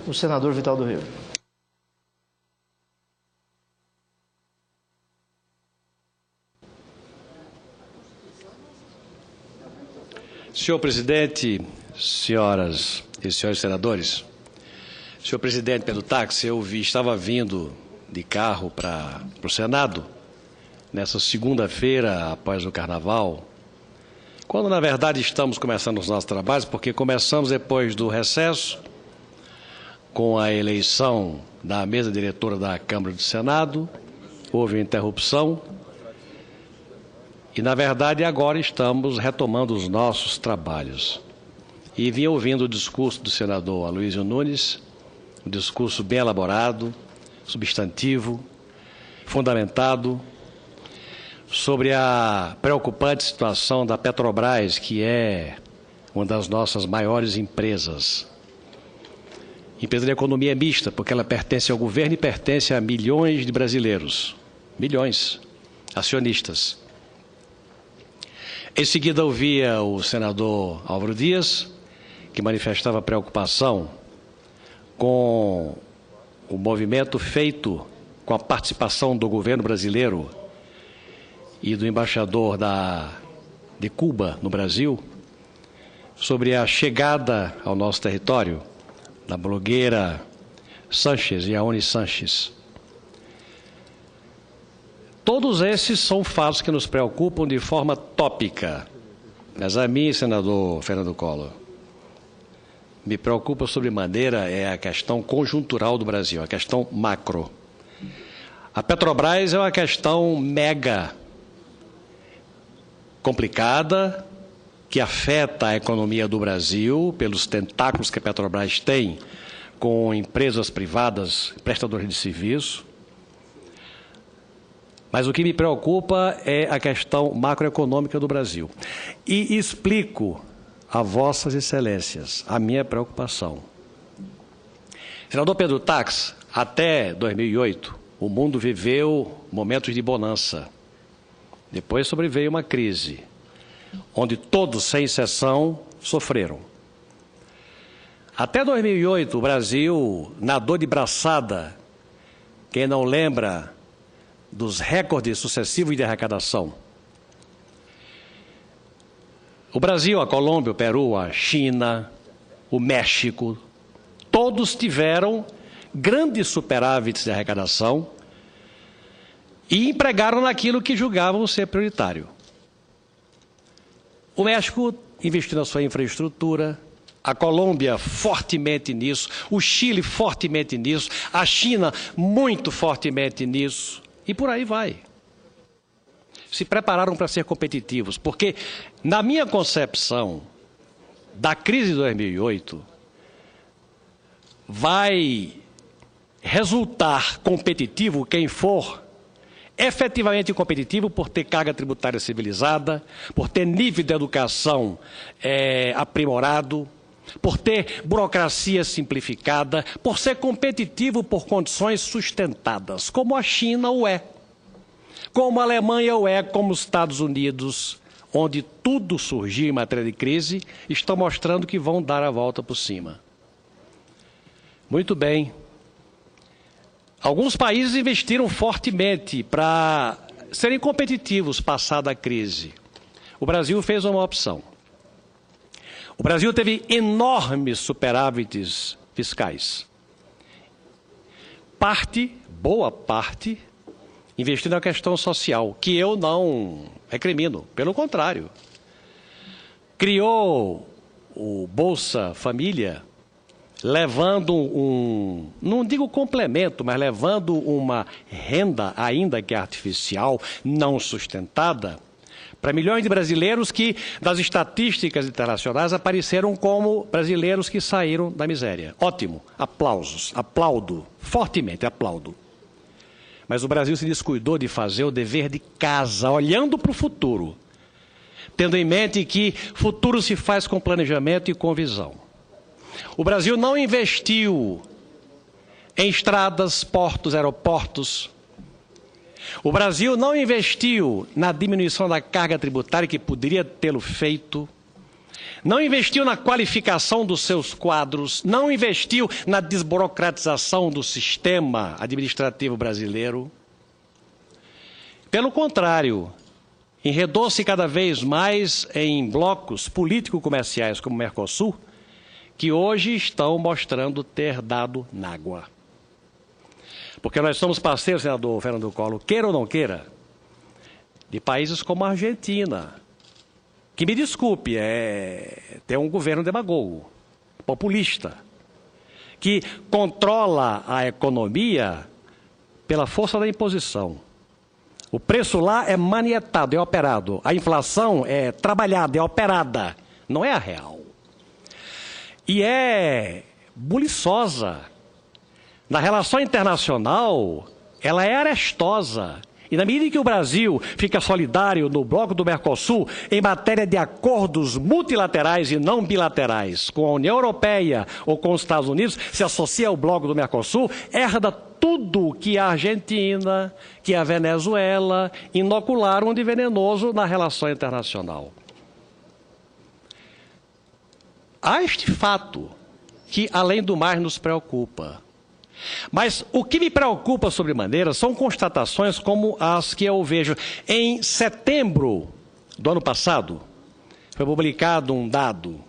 o senador Vital do Rio. Senhor presidente, senhoras e senhores senadores, senhor presidente Pedro Táxi, estava vindo de carro para o Senado nessa segunda-feira após o Carnaval, quando na verdade estamos começando os nossos trabalhos, porque começamos depois do recesso com a eleição da mesa diretora da Câmara do Senado, houve uma interrupção. E, na verdade, agora estamos retomando os nossos trabalhos. E vim ouvindo o discurso do senador Aloysio Nunes, um discurso bem elaborado, substantivo, fundamentado, sobre a preocupante situação da Petrobras, que é uma das nossas maiores empresas. Empresa de economia mista, porque ela pertence ao governo e pertence a milhões de brasileiros. Milhões acionistas. Em seguida, ouvia o senador Álvaro Dias, que manifestava preocupação com o movimento feito com a participação do governo brasileiro e do embaixador de Cuba no Brasil, sobre a chegada ao nosso território da blogueira Sanches e Aoni Sanches. Todos esses são fatos que nos preocupam de forma tópica. Mas a mim, senador Fernando Collor, me preocupa sobremaneira é a questão conjuntural do Brasil, a questão macro. A Petrobras é uma questão mega complicada, que afeta a economia do Brasil, pelos tentáculos que a Petrobras tem com empresas privadas, prestadores de serviço. Mas o que me preocupa é a questão macroeconômica do Brasil. E explico a vossas excelências a minha preocupação. Senador Pedro Táxi, até 2008, o mundo viveu momentos de bonança. Depois sobreveio uma crise, onde todos, sem exceção, sofreram. Até 2008, o Brasil nadou de braçada. Quem não lembra dos recordes sucessivos de arrecadação. O Brasil, a Colômbia, o Peru, a China, o México, todos tiveram grandes superávites de arrecadação e empregaram naquilo que julgavam ser prioritário. O México investiu na sua infraestrutura, a Colômbia fortemente nisso, o Chile fortemente nisso, a China muito fortemente nisso. E por aí vai. Se prepararam para ser competitivos, porque, na minha concepção, da crise de 2008, vai resultar competitivo quem for efetivamente competitivo por ter carga tributária civilizada, por ter nível de educação aprimorado, por ter burocracia simplificada, por ser competitivo por condições sustentadas, como a China o é, como a Alemanha o é, como os Estados Unidos, onde tudo surgiu em matéria de crise, estão mostrando que vão dar a volta por cima. Muito bem. Alguns países investiram fortemente para serem competitivos passada a crise. O Brasil fez uma opção. O Brasil teve enormes superávites fiscais. Boa parte, investindo na questão social, que eu não recrimino, pelo contrário. Criou o Bolsa Família, levando não digo complemento, mas levando uma renda, ainda que artificial, não sustentada, para milhões de brasileiros que, das estatísticas internacionais, apareceram como brasileiros que saíram da miséria. Ótimo, aplausos, aplaudo, fortemente aplaudo. Mas o Brasil se descuidou de fazer o dever de casa, olhando para o futuro, tendo em mente que futuro se faz com planejamento e com visão. O Brasil não investiu em estradas, portos, aeroportos. O Brasil não investiu na diminuição da carga tributária, que poderia tê-lo feito. não investiu na qualificação dos seus quadros, não investiu na desburocratização do sistema administrativo brasileiro. Pelo contrário, enredou-se cada vez mais em blocos político-comerciais como o Mercosul, que hoje estão mostrando ter dado nágua. Porque nós somos parceiros, senador Fernando Collor, queira ou não queira, de países como a Argentina, que, me desculpe, tem um governo demagogo, populista, que controla a economia pela força da imposição. O preço lá é manietado, é operado. A inflação é trabalhada, é operada, não é a real. E é buliçosa. Na relação internacional, ela é arestosa. E na medida em que o Brasil fica solidário no bloco do Mercosul em matéria de acordos multilaterais e não bilaterais com a União Europeia ou com os Estados Unidos, se associa ao bloco do Mercosul, herda tudo que a Argentina, que a Venezuela inocularam de venenoso na relação internacional. Há este fato que, além do mais, nos preocupa. Mas o que me preocupa sobremaneira são constatações como as que eu vejo. Em setembro do ano passado, foi publicado um dado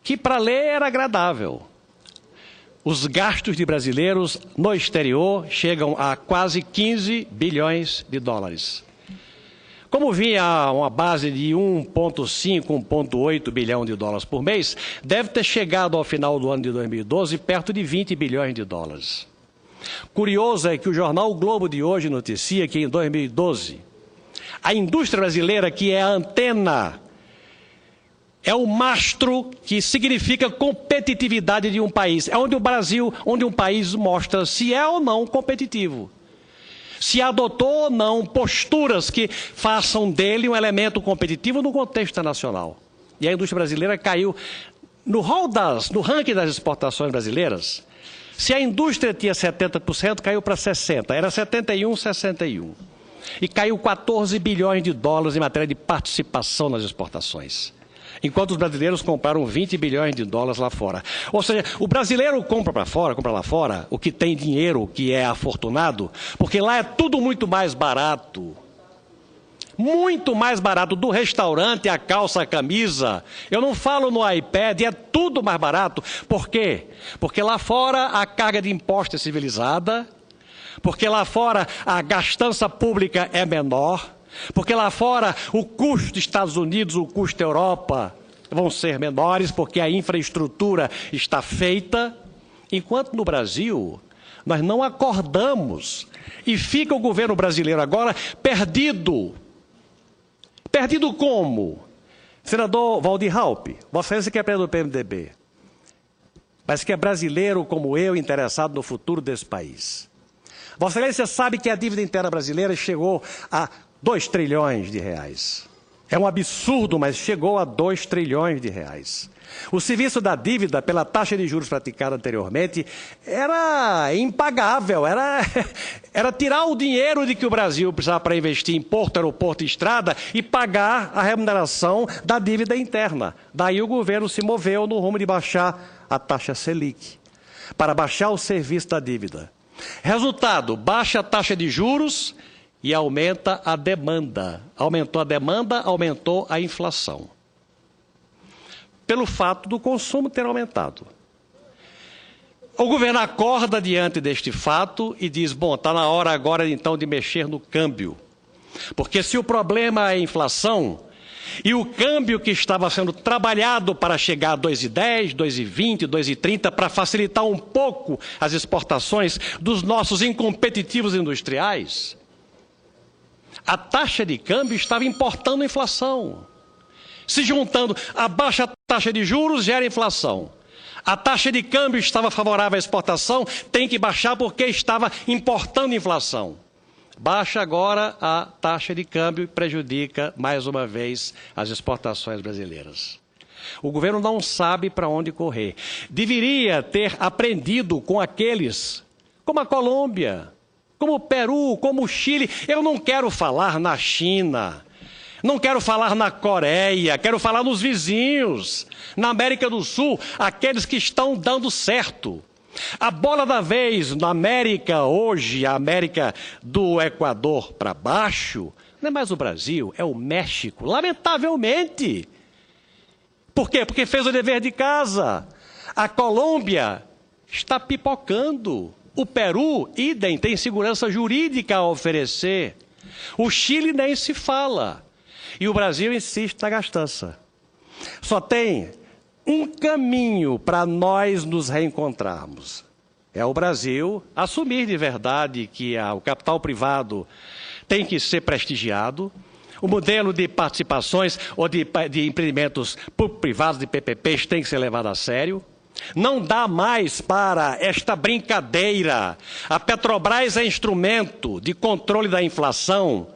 que para ler era agradável. Os gastos de brasileiros no exterior chegam a quase 15 bilhões de dólares. Como vinha uma base de 1,5, 1,8 bilhão de dólares por mês, deve ter chegado ao final do ano de 2012 perto de 20 bilhões de dólares. Curioso é que o jornal O Globo de hoje noticia que em 2012, a indústria brasileira, que é a antena, é o mastro que significa competitividade de um país. É onde o Brasil, onde um país mostra se é ou não competitivo. Se adotou ou não posturas que façam dele um elemento competitivo no contexto internacional. E a indústria brasileira caiu no ranking das exportações brasileiras. Se a indústria tinha 70%, caiu para 60%. Era 71, 61. E caiu 14 bilhões de dólares em matéria de participação nas exportações. Enquanto os brasileiros compraram 20 bilhões de dólares lá fora. Ou seja, o brasileiro compra lá fora, o que tem dinheiro, o que é afortunado, porque lá é tudo muito mais barato. Muito mais barato, do restaurante, a calça, a camisa. Eu não falo no iPad, é tudo mais barato. Por quê? Porque lá fora a carga de imposto é civilizada, porque lá fora a gastança pública é menor, porque lá fora o custo dos Estados Unidos, o custo da Europa vão ser menores, porque a infraestrutura está feita, enquanto no Brasil nós não acordamos e fica o governo brasileiro agora perdido. Perdido como? Senador Waldir Raupp, Vossa Excelência que é presidente do PMDB, mas que é brasileiro como eu, interessado no futuro desse país. Vossa Excelência sabe que a dívida interna brasileira chegou a 2 trilhões de reais. É um absurdo, mas chegou a 2 trilhões de reais. O serviço da dívida pela taxa de juros praticada anteriormente era impagável, era tirar o dinheiro de que o Brasil precisava para investir em porto, aeroporto e estrada e pagar a remuneração da dívida interna. Daí o governo se moveu no rumo de baixar a taxa Selic, para baixar o serviço da dívida. Resultado, baixa a taxa de juros e aumenta a demanda. Aumentou a demanda, aumentou a inflação. Pelo fato do consumo ter aumentado. O governo acorda diante deste fato e diz, bom, está na hora agora então de mexer no câmbio. Porque se o problema é a inflação e o câmbio que estava sendo trabalhado para chegar a 2,10, 2,20, 2,30 para facilitar um pouco as exportações dos nossos incompetitivos industriais, a taxa de câmbio estava importando a inflação. Se juntando, a baixa taxa de juros gera inflação. A taxa de câmbio estava favorável à exportação, tem que baixar porque estava importando inflação. Baixa agora a taxa de câmbio e prejudica, mais uma vez, as exportações brasileiras. O governo não sabe para onde correr. Deveria ter aprendido com aqueles, como a Colômbia, como o Peru, como o Chile. Eu não quero falar na China, Não quero falar na Coreia, quero falar nos vizinhos, na América do Sul, aqueles que estão dando certo. A bola da vez na América hoje, a América do Equador para baixo, não é mais o Brasil, é o México, lamentavelmente. Por quê? Porque fez o dever de casa. A Colômbia está pipocando. O Peru, idem, tem segurança jurídica a oferecer. O Chile nem se fala. E o Brasil insiste na gastança. Só tem um caminho para nós nos reencontrarmos. É o Brasil assumir de verdade que o capital privado tem que ser prestigiado. O modelo de participações ou de empreendimentos privados, de PPPs, tem que ser levado a sério. Não dá mais para esta brincadeira. A Petrobras é instrumento de controle da inflação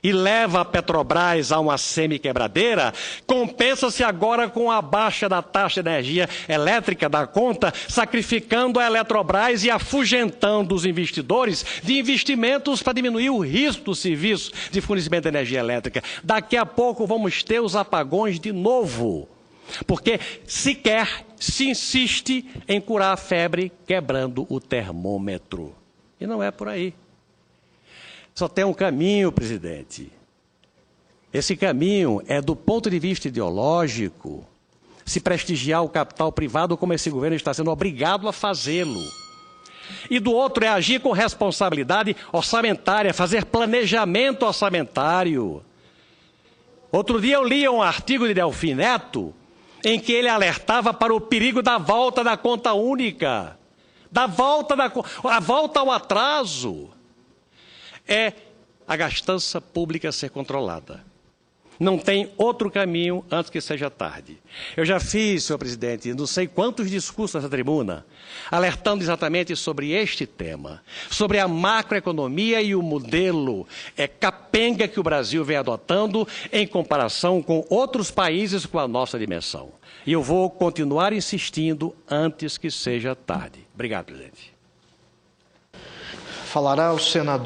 e leva a Petrobras a uma semi-quebradeira. Compensa-se agora com a baixa da taxa de energia elétrica da conta, sacrificando a Eletrobras e afugentando os investidores de investimentos para diminuir o risco do serviço de fornecimento de energia elétrica. Daqui a pouco vamos ter os apagões de novo. Porque sequer se insiste em curar a febre quebrando o termômetro. E não é por aí. Só tem um caminho, presidente. Esse caminho é do ponto de vista ideológico, se prestigiar o capital privado como esse governo está sendo obrigado a fazê-lo. E do outro é agir com responsabilidade orçamentária, fazer planejamento orçamentário. Outro dia eu li um artigo de Delfim Neto, em que ele alertava para o perigo da volta da conta única, a volta ao atraso. É a gastança pública ser controlada. Não tem outro caminho antes que seja tarde. Eu já fiz, senhor presidente, não sei quantos discursos nessa tribuna, alertando exatamente sobre este tema, sobre a macroeconomia e o modelo capenga que o Brasil vem adotando em comparação com outros países com a nossa dimensão. E eu vou continuar insistindo antes que seja tarde. Obrigado, presidente. Falará o senador.